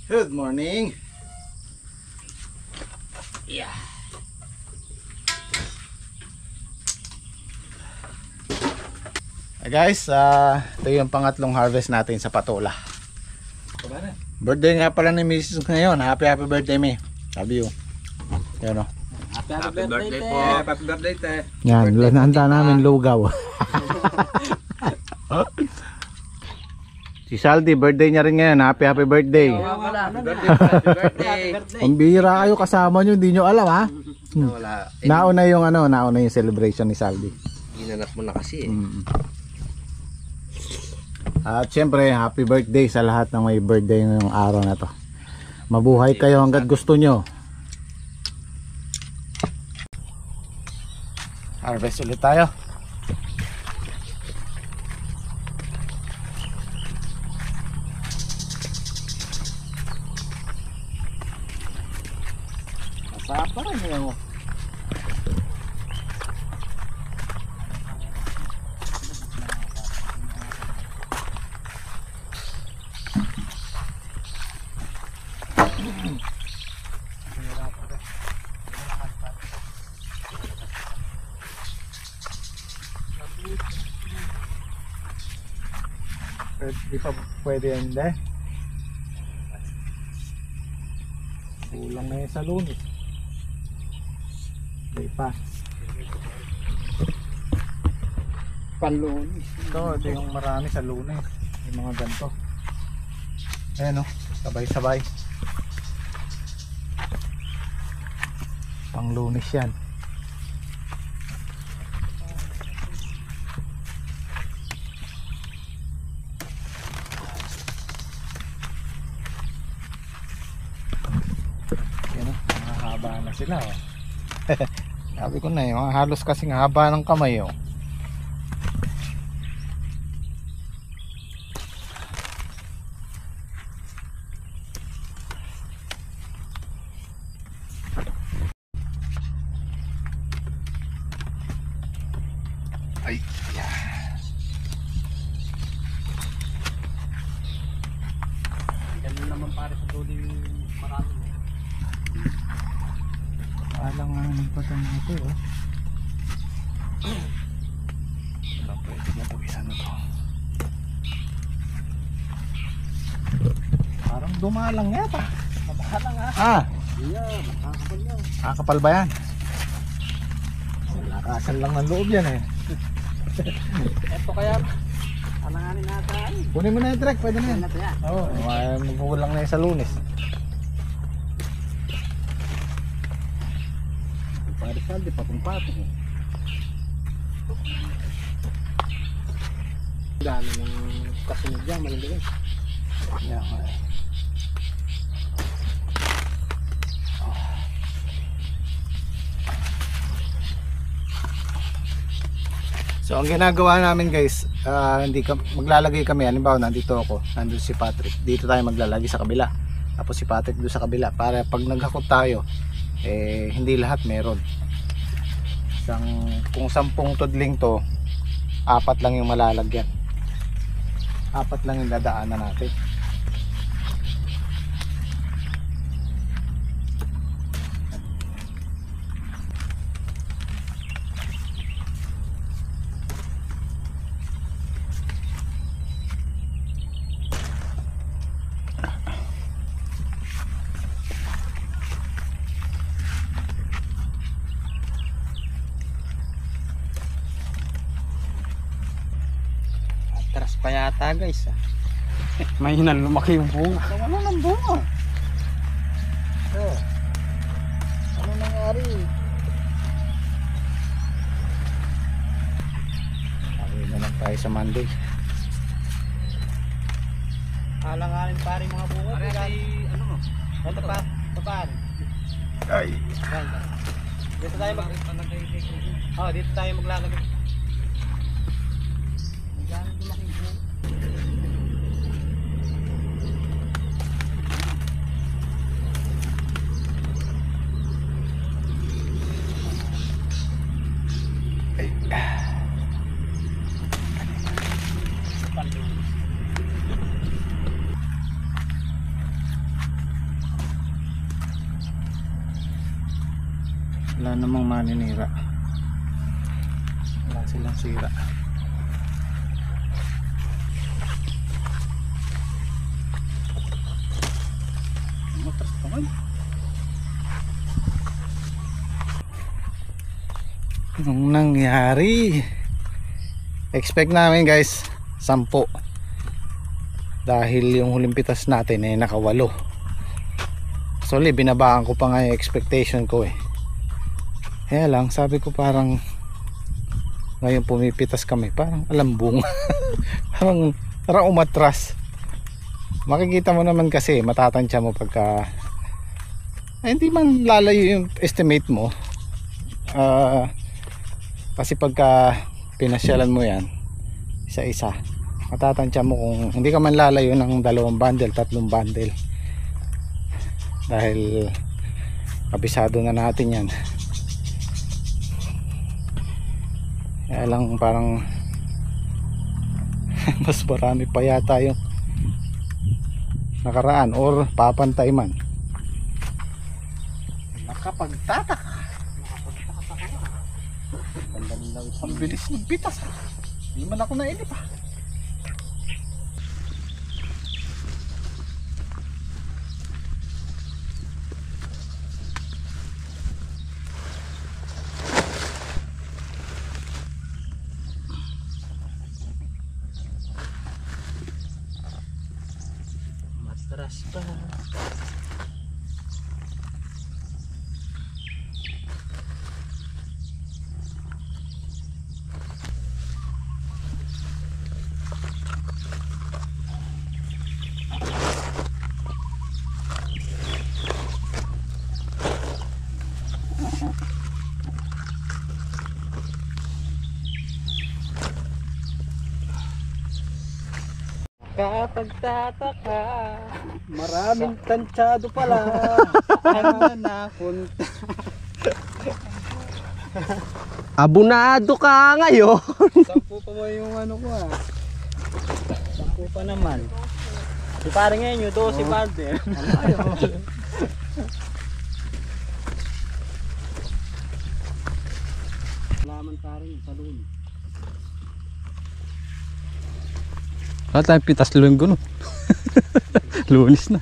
Good morning. Yeah. Hey guys, ito yung pangatlong harvest natin sa patola. Birthday nga pala ni Mrs. ngayon. Happy birthday, me. Sabi yun. Yan o. Happy birthday po. Happy birthday, te. Yan, lananda namin lugaw. Si Saldi, birthday niya rin ngayon. Happy birthday. Happy birthday. Kung bihira kayo kasama nyo, hindi nyo alam ha. Wala. Nauna yung celebration ni Saldi. Ginanap mo na kasi eh. At syempre, happy birthday sa lahat ng may birthday ngayong araw na to. Mabuhay kayo hanggat gusto nyo. Harvest ulit tayo. Masarap pa rin yun. Di pa pwede yan, hindi. Kulang na yun sa Lunes. Hindi pa. Panlunis. Ito yung marami sa Lunes. Yung mga ganito. Ayan o, sabay-sabay. Pang Lunes yan. Haba na sila oh. Sabi ko na yung halos kasing haba ng kamay oh. Ay, yeah. Ganun naman pare sa tuloy marami. Alang nga ng patang ito oh. Pwede na po isa na to. Parang dumalang yata. Mabahalang ha. Ah, Yeah, makakapal yan. kakapal ba yan? Lakasan lang ng loob yan eh. Eto kaya, alanganin natin. Kunin mo na yung trek, pwede na yan. Natin yan. Oo, magkukulang na yan sa Lunes. Pare-saldi, patong-patong. Dami ng kasunod dyan, malalagay. Yan. So ang ginagawa namin guys, maglalagay kami, halimbawa nandito ako, nandun si Patrick, dito tayo maglalagay sa kabila, tapos si Patrick doon sa kabila, para pag naghakot tayo hindi lahat meron. Kung 10 tudling to, 4 lang yung malalagyan, 4 lang yung dadaanan natin. Atras pa yata guys ah. May lumaki yung bunga. Ano nang bunga? Ano nangyari? Sabi na lang tayo sa Monday. Alanganin pare mga bunga. Pare, ano mo? Ito pa, papaan. Ay. Dito tayo dito tayo maglalagay. Diyan lumaki yung bunga. Wala namang maninira. Wala silang sira. Matras pa man. Anong nangyari? Expect namin guys 10, dahil yung huling pitas natin ay nakawalo. Actually binabaan ko pa nga yung expectation ko eh. Kaya lang sabi ko parang ngayon pumipitas kami parang alambung. parang umatras. Makikita mo naman kasi, matatansya mo pagka hindi man lalayo yung estimate mo. Kasi pagka pinasyalan mo yan isa-isa, matatansya mo kung hindi ka man lalayo ng 2 bundle, 3 bundle, dahil kabisado na natin yan. Kaya lang parang mas marami pa yata yung nakaraan or papantay man. Nakapagtataka. Ang bilis ng bitas. Hindi man ako nainip ah. Matras pa. Kapagtataka, maraming tansyado pala. Ano na napunta? Abunado ka ngayon. 10 pa mo yung ano ko ah. 10 pa naman. Si parang ngayon yung 12 bundle. Laman parang yung salon. Wala tayong pitas linggo no. Lunis na.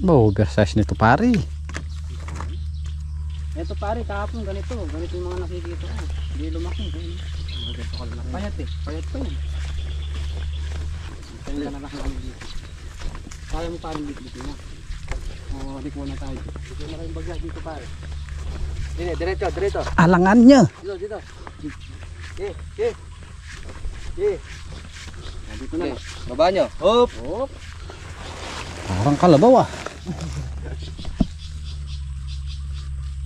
Ba, oversize nito pare. Ito pare, kahapon ganito yung mga nakikita ko. Hindi lumaki. Payat eh, payat pa yun. Kaya na lang kami dito. Kaya mo parang dito na. O, di ko na tayo. Dito na kayong bagya dito pare. Diretso. Alangan niya. Dito. Dito na. Baba nyo. Hop. Parang kalabaw ah.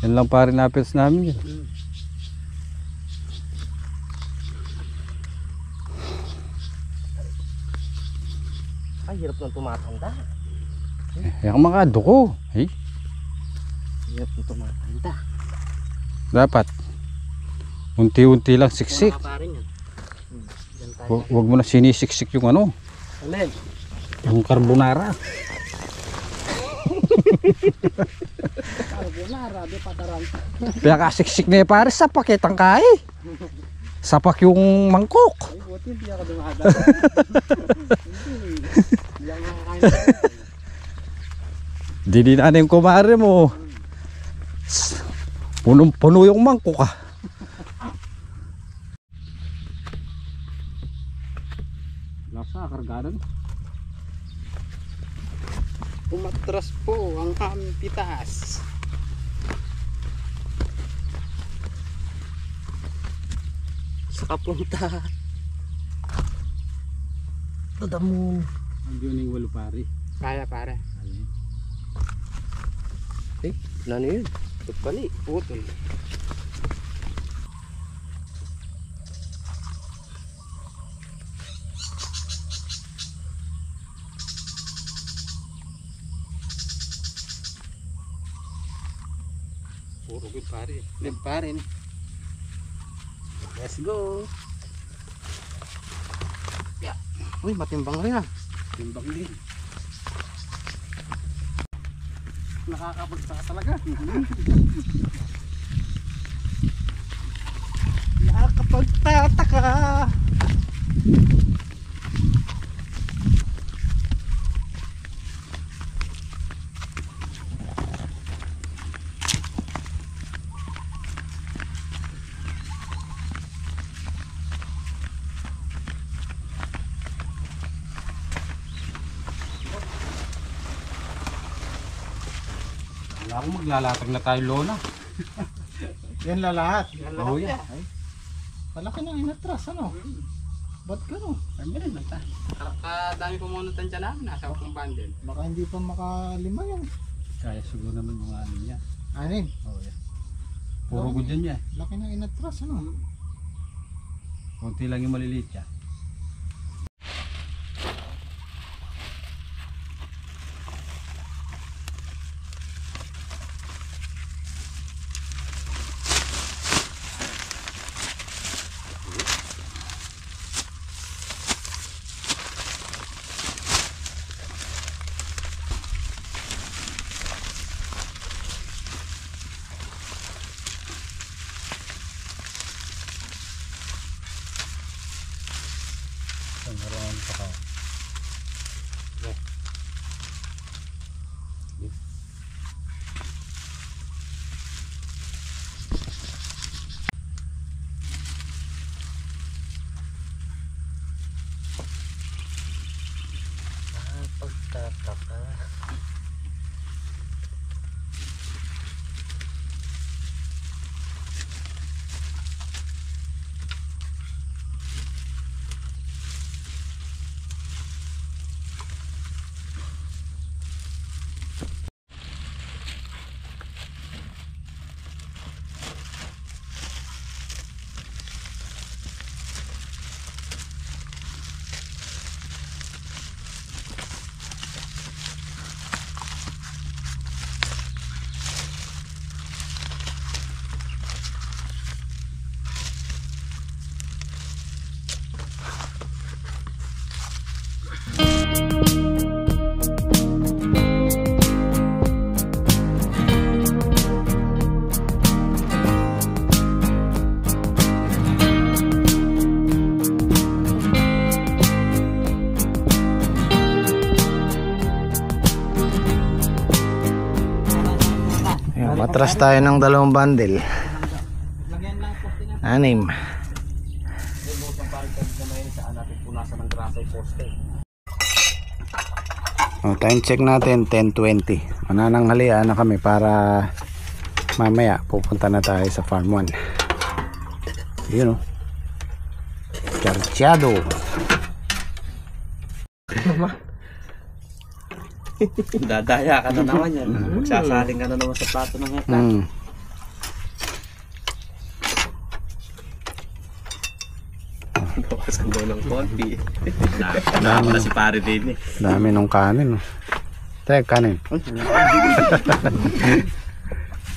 Yan lang pare napils namin yun. Ay, hirap nang tumatanda. Yung mga duko. Ay, Hirap nang tumatanda. dapat unti-unti lang siksik. Mga pare niyan. Diyan tayo. Huwag mo na sinisiksik yung ano, Alin? yung carbonara. Carbonara, di pataranta. Kaya kasiksik na pare, sapak itang kay. Sapak yung mangkok. Ay, buti hindi ako dumadaan. Hindi ako makakain. Di na yung kumare mo. Punong-puno yung mangkok ah. Lasa, kargaran. Umatras po ang aming pitas. Sa kapunta. Dadamon. Ang yun yung walo pare. Kaya pare. Ano yun? Pali. Putol. Puro good pare. Good pare. Let's go. Uy, matimbang rin ah. Timbang din. Nakakapagtaka talaga. Nakakapagtataka. Wala akong maglalatag na tayo lona. Yan lahat. Oo yan. Malaki na inatras, ano? Ba't gano'n? Ay, meron lang ta. Dami pa muna tansya namin. Nasa akong bundle. Baka hindi pa makalima yan. Kaya siguro naman mga ano niya. Anin? Oo yan. Puro good yan yan. Laki na inatras, ano? Konti lang yung maliliit yan. Pagtataka. Ayan, matras tayo ng 2 bundle. 6. Time check natin 10:20. Manananghalian na kami para mamaya pupunta na tayo sa farm 1. Yun o. Charchado. Dadaya ka na naman yan. Magsasaling ka na naman sa plato ng heta. Bawasan daw ng konti. Nakakama na si pare din eh. Dami nung kanin. Tek, kanin.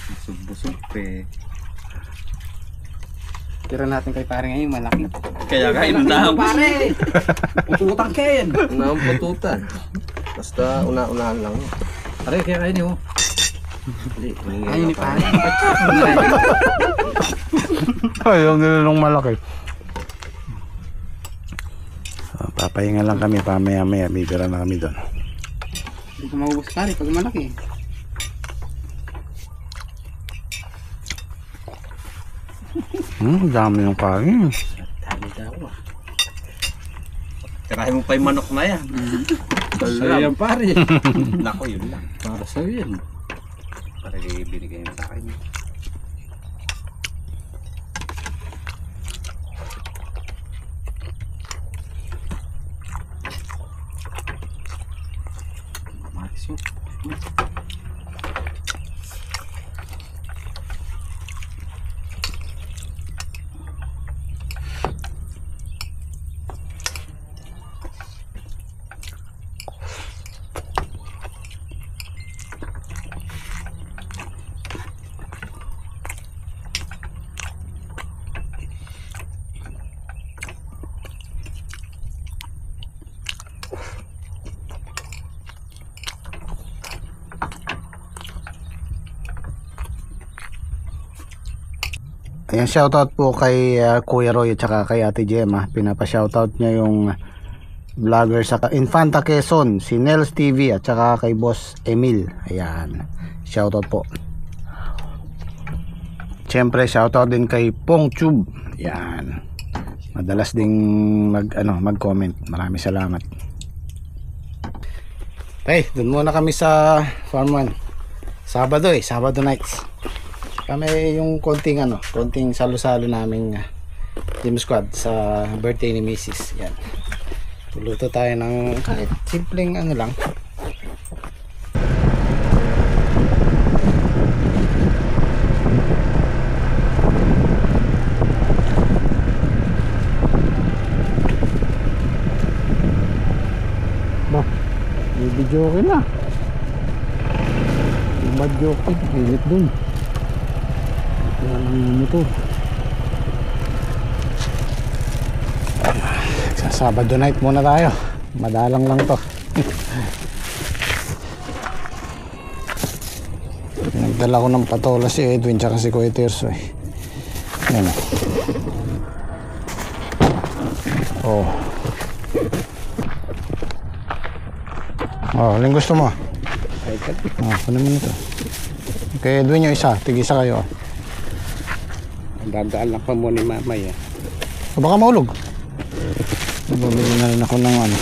Busog-busog eh. Tira natin kay pare ngayon, malaki. Kaya kain na. Pare! Pututang kain! Una ang pututan. Basta una-unahan lang. Pare, kaya kain mo. Ayun ni pare. Ayaw nila nung malaki. Papahinga lang kami, pamaya-maya bibira na kami doon. Hindi ko maubos pare pag malaki. Dami ng kanin. Dami daw ah. Tirahin mo pa yung manok na yan. Sa'yo yan pare. Nako yun lang. Para sa'yo yan. Para binigay mo sa akin. Ayan, shoutout po kay Kuya Roy at saka kay Ate Gemma. Pinapa-shoutout niya yung vlogger sa Infanta Quezon, si Nels TV at saka kay Boss Emil. Ayan, shoutout po. Siyempre shoutout din kay PongTube. Ayan, madalas ding mag-comment. Maraming salamat. Okay, dun muna kami sa Farm 1. Sabado nights. Kami yung konting salo-salo naming team squad sa birthday ni Mrs. Yan. Tuluto tayo ng kahit simpleng lang. Ba, i-video okay na. Yung bad joke, pilit dun. Yan ang motor. Sa Sabado night muna tayo. Madalang lang to. Nagdala ko ng patola si Edwin tsaka si Kuya Tirso eh. Yan. Oh. Oh, aling gusto mo? Oh, kunin mo nito. Kay Edwin yung isa, tig-isa kayo. Dadaan lang pa muna ni mamay. O baka maulog. Bumili na rin ako ng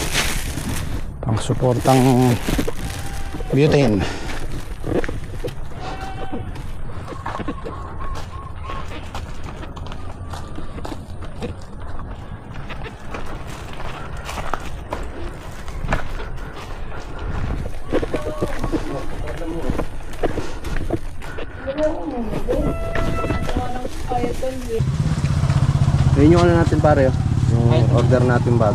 pang suportang butane. Yun yung natin pare. Yung order natin bag.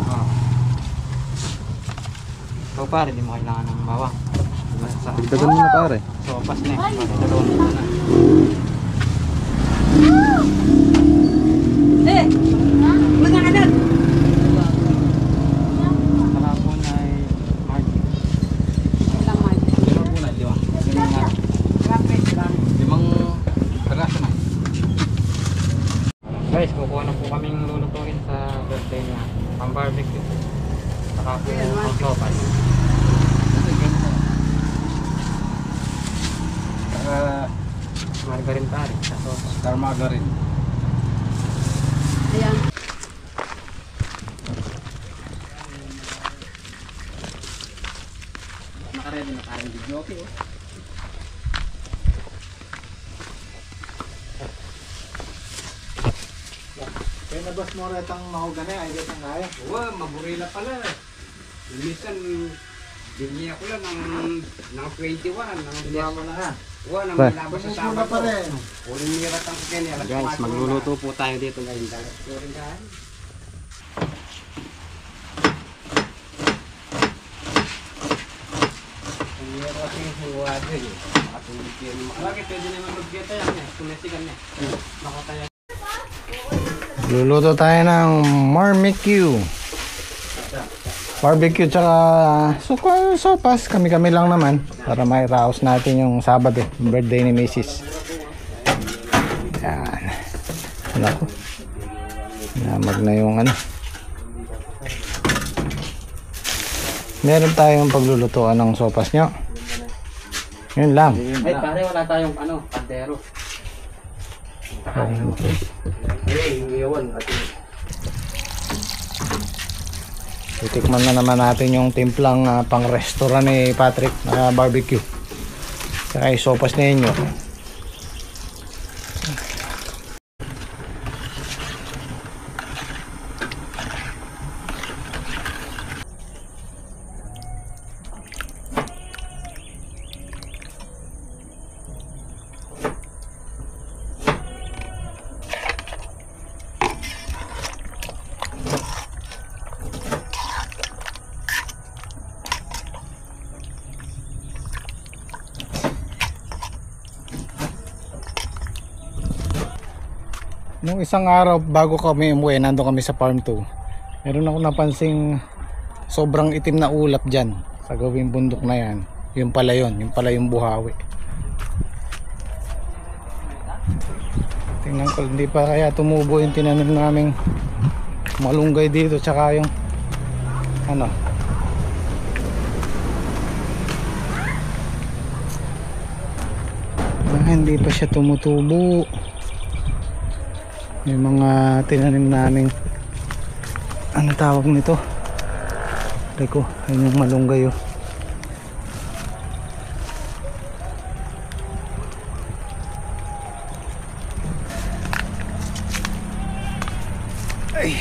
Ikaw pare, di mo kailangan ng bawang. Dagdagan mo na pare. So, pas na eh. Dalawang dito na. Mga anak! Kalapon ay margin. Ilang mic? Limang po na, limang. Limang peraso na. Guys, kukuha na po kaming lulutuin sa birthday niya. Pang barbecue. Saka po pang sopas. Margarine pare sa sopas. Star margarine. Ayan. Nakaready na tayong video. Okay. Kaya nabas mo rin itang mahogany, ay itang kaya. Wow, magurila pala. Minsan, binigyan ako lang ng 21. Diba mo na ha? Wow, nang Ba? malabas sa Muna Sabado. pa rin. Uling mirat ang kanya. Guys, magluluto po tayo dito ngayon. Bakit pwede naman mag-geta yan eh? Tumesikan niya. Nakota yan. Luluto tayo ng barbecue tsaka sopas. Kami-kami lang naman para mairaos natin yung Sabado, yung birthday ni Mrs. Yan. Naku. Namag na yung Meron tayong paglulutuan ng sopas nyo. Yun lang. Ay pare, wala tayong kandero. Titikman na naman natin yung timplang pang restaurant ni Patrick na barbecue. Saka yung sopas ninyo. Nung isang araw bago kami umuwi, nandun kami sa farm 2. Meron ako napansing sobrang itim na ulap dyan sa gawing bundok na yan. Yung pala yung buhawi. Tingnan ko, hindi pa kaya tumubo yung tinanim naming malunggay dito, tsaka yung ano, hindi pa siya tumutubo. May mga tinanim naming ano tawag nito, teko, ayun yung malunggay oh. Ay,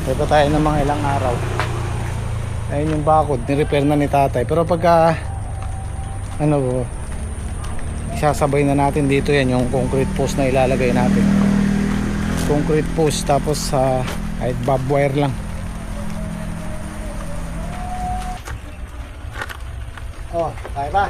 tayo pa tayo ng mga ilang araw. Ayun yung bakod, nirepair na ni tatay. Pero pagka ano, isasabay na natin dito yan, yung concrete post na ilalagay natin. Concrete post, tapos kahit bob wire lang. Oh, kaya ba?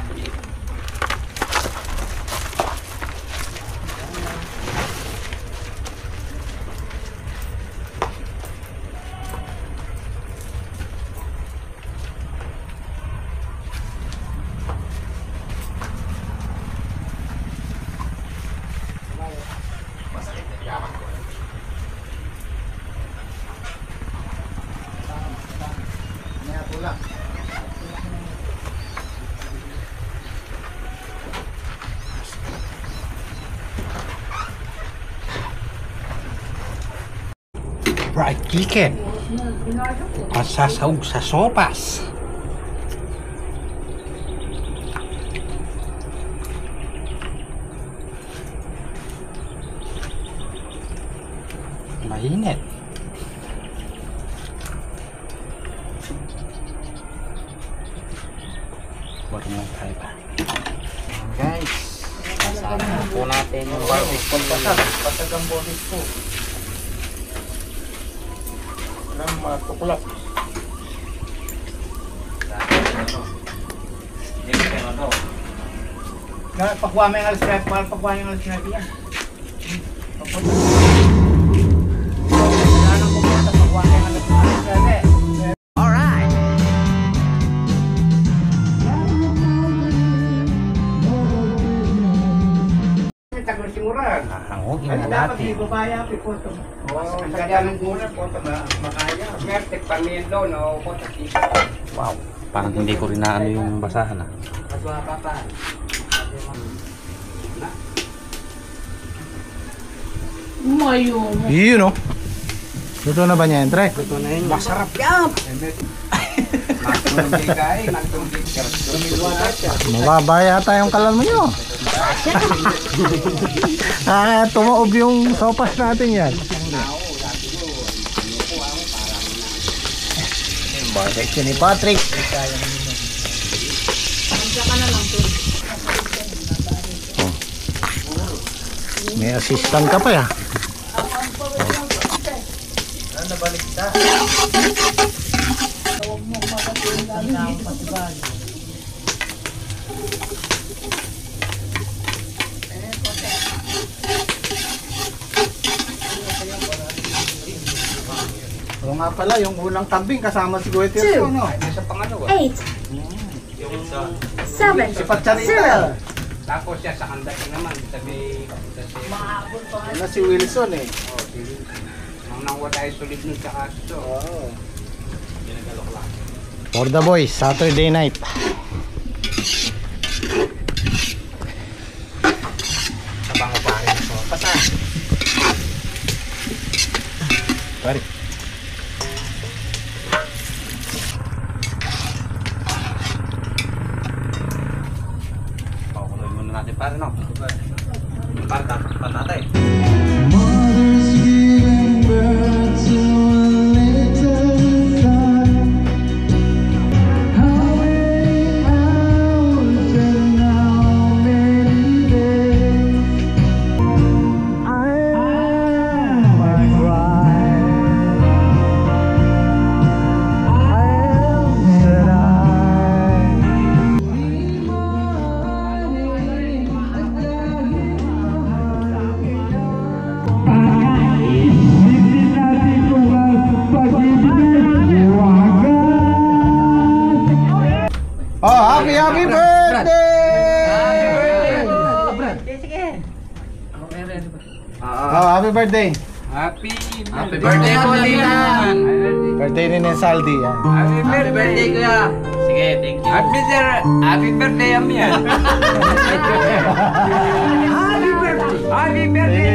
Fried chicken at sasawag sa sopas. Mainit. Marunong tayo ba? Guys, kasama po natin yung barbecue. Pasag ang boses ko. Walang matukulap. Pagkuha mo yung alas-trap, pagkuha mo yung alas-trap yan. Wala nang pumunta, pagkuha mo yung alas-trap eh. Hangugin na natin. Wow, parang hindi ko rin naano yung basahan ah. Yun oh. Luto na ba niya, Entre? Ito na yun. Masarap yan! Mababa yata yung kalam nyo. Tumaob yung sopas natin yan. Barbecue ni Patrick. May assistant ka pa ya. Oo nga pala, yung unang kambing kasama si Kuya Tirso, no? Sa pangalawa. 8, 7, Si Patcharita. Tapos siya sa kandating naman, sabi Ano si Wilson eh. nang nakuha tayo sulit nun sa kaso. Oo. For the boys, Saturday night. Abango pa rin ito. Pasa. Pare. Pakuloy muna natin pare no. Para tapos pa natin. Oh, happy birthday! birthday. Happy birthday po, Lina. Birthday ni Saldi. Yan. Happy birthday, kuya. Sige, thank you. Happy birthday, Amian. Happy birthday. Happy birthday.